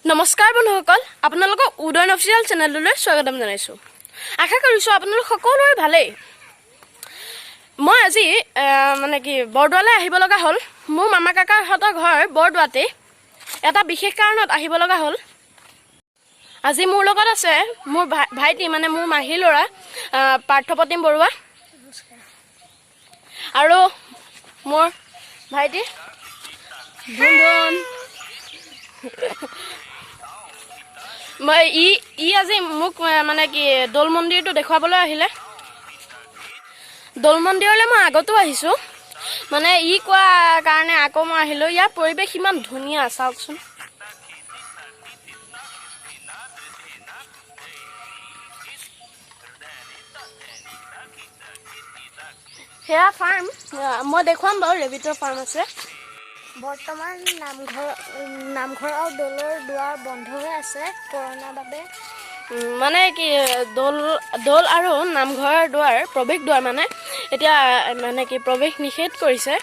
নমস্কাৰ বন্ধুসকল, আপোনালোকক উদয়ন অফিচিয়েল চেনেললৈ স্বাগতম জনাইছোঁ। আশা কৰিছোঁ আপোনালোক সকলোৰে ভালেই। মই আজি বৰদোৱালৈ আহিব লগা হ'ল। মোৰ মামা কাকাহঁতৰ ঘৰ বৰদোৱাতে। এটা বিশেষ কাৰণত আহিব লগা হ'ল। আজি মোৰ লগত আছে মোৰ ভাইটি, মোৰ মাহীৰ ল'ৰা পাৰ্থপ্ৰতিম বৰুৱা, আৰু মোৰ ভাইটি ধুনধুন। আজি মোক দৌল মন্দিৰটো দেখুৱাবলৈ আহিলে। দৌল মন্দিৰলৈ মই আগতো আহিছোঁ, ই কোৱা কাৰণে আকৌ মই আহিলোঁ। ইয়াৰ পৰিৱেশ ইমান ধুনীয়া, চাওকচোন। সেয়া ফাৰ্ম, মই দেখুৱাম বাৰু। ৰেবিটৰ ফাৰ্ম আছে। বৰ্তমান নামঘৰ আৰু দৌলৰ দুৱাৰ বন্ধ হৈ আছে কৰোণাৰ বাবে। দৌল আৰু নামঘৰৰ দুৱাৰ, প্ৰৱেশ দুৱাৰ এতিয়া প্ৰৱেশ নিষেধ কৰিছে।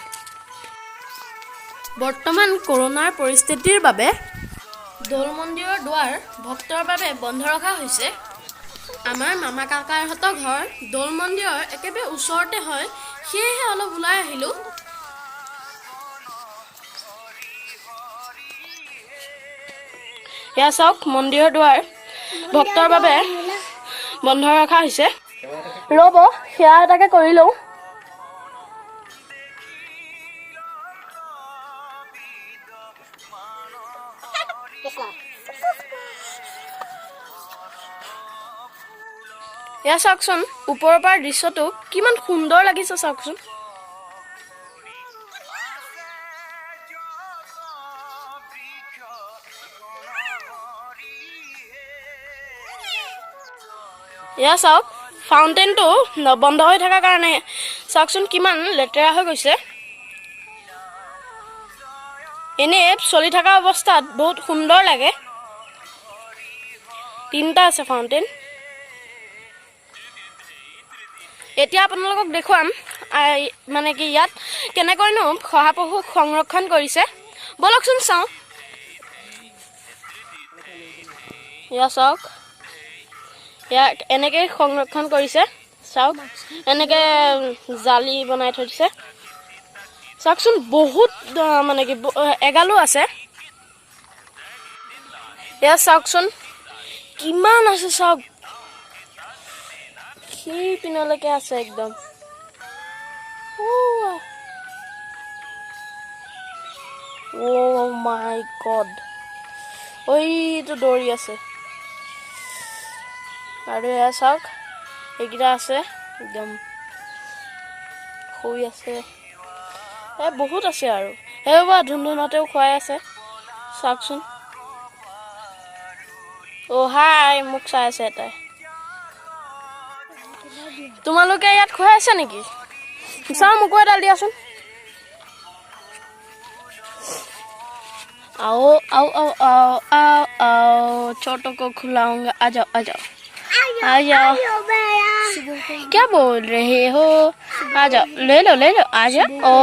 বৰ্তমান কৰোণাৰ পৰিস্থিতিৰ বাবে দৌল মন্দিৰৰ দুৱাৰ ভক্তৰ বাবে বন্ধ ৰখা হৈছে। আমাৰ মামা কাকাহঁতৰ ঘৰ দৌল মন্দিৰৰ একেবাৰে ওচৰতে হয়, সেয়েহে অলপ ওলাই আহিলোঁ। এয়া চাওক, মন্দিৰৰ দুৱাৰ ভক্তৰ বাবে বন্ধ ৰখা হৈছে। ৰ'ব, সেয়া এটাকে কৰি লওঁ। এয়া চাওকচোন, ওপৰৰ পৰা দৃশ্যটো কিমান সুন্দৰ লাগিছে চাওকচোন। এয়া চাওক, ফাউণ্টেইনটো বন্ধ হৈ থকাৰ কাৰণে চাওকচোন কিমান লেতেৰা হৈ গৈছে। এনেই চলি থকা অৱস্থাত বহুত সুন্দৰ লাগে। 3টা আছে ফাউণ্টেইন। এতিয়া আপোনালোকক দেখুৱাম ইয়াত কেনেকৈনো শহাপহু সংৰক্ষণ কৰিছে। ব'লকচোন চাওঁ। এয়া চাওক, ইয়াক এনেকৈ সংৰক্ষণ কৰিছে। চাওক, এনেকৈ জালি বনাই থৈ দিছে। চাওকচোন, বহুত এগালো আছে। এয়া চাওকচোন কিমান আছে, চাওক সেই পিনলৈকে আছে একদম। অ' মাই গড, ওইটো দৌৰি আছে। আৰু এয়া চাওক, এইকেইটা আছে একদম শুই আছে। বহুত আছে আৰু সেইবোৰ ধুনধুনতেও খুৱাই আছে। চাওকচোন, অ' হাই, মোক চাই আছে এটাই। তোমালোকে ইয়াত খুৱাই আছা নেকি? চাওঁ, মোকো এডাল দিয়াচোন। आओ आओ आओ आओ आओ आओ, छोटों को खिलाऊंगा, आ जाओ आ जाओ आ जाओ। क्या बोल रहे हो? आ जाओ, ले लो आ जाओ। ओ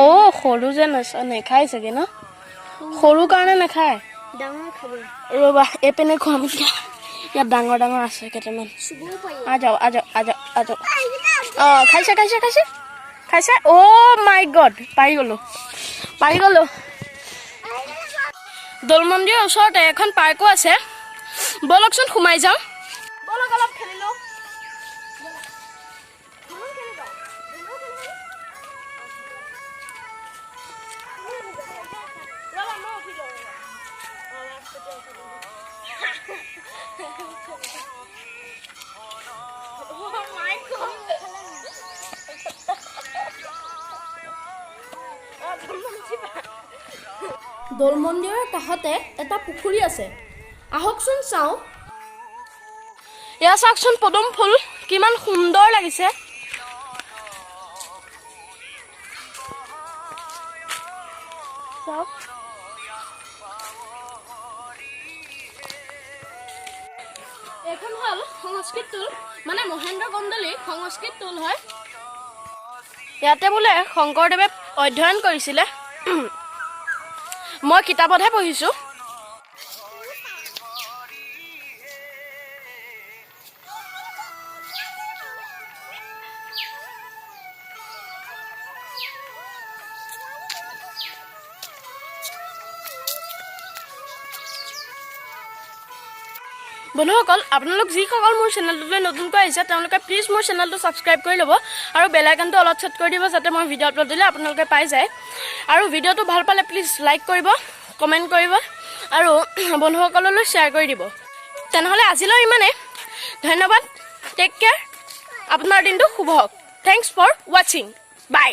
সৰু যে নেখাই চাগে ন, সৰু কাৰণে নেখায়। ৰ'বা, এইপিনে খুৱাম। ইয়াত ডাঙৰ ডাঙৰ আছে কেইটামান। आ जाओ आ जाओ आ जाओ आ जाओ। অঁ, খাইছে খাইছে খাইছে খাইছে। অ' মাই গড, পাৰি গ'লো। দৌল মন্দিৰৰ ওচৰতে এখন পাৰ্কো আছে। ব'লকচোন সোমাই যাওঁ। ব'লক, অলপ খেলি লওঁ। দৌল মন্দিৰৰ কাষতে এটা পুখুৰী আছে, আহকচোন চাওঁ। এয়া চাওকচোন, পদুম ফুল কিমান সুন্দৰ লাগিছে। চাওক, এইখন হ'ল সংস্কৃত টোল, মহেন্দ্ৰ কন্দলী সংস্কৃত টোল হয়। ইয়াতে বোলে শংকৰদেৱে অধ্যয়ন কৰিছিলে। মই কিতাপতহে পঢ়িছোঁ। বন্ধুসকল আপোনালোক যিসকল মোৰ চেনেলটোলৈ নতুনকৈ আহিছে তেওঁলোকে প্লিজ মোৰ চেনেলটো ছাবস্ক্ৰাইব কৰি ল'ব আৰু বেল আইকনটো অলপ চেট কৰি দিব যাতে মই ভিডিঅ' আপলোড দিলে আপোনালোকে পাই যায় আৰু ভিডিঅ'টো ভাল পালে প্লিজ লাইক কৰিব কমেণ্ট কৰিব আৰু বন্ধুসকললৈ শ্বেয়াৰ কৰি দিব তেনেহ'লে আজিলৈ ইমানেই ধন্যবাদ টেক কেয়াৰ আপোনাৰ দিনটো শুভ হওক থেংকছ ফৰ ৱাচিং বাই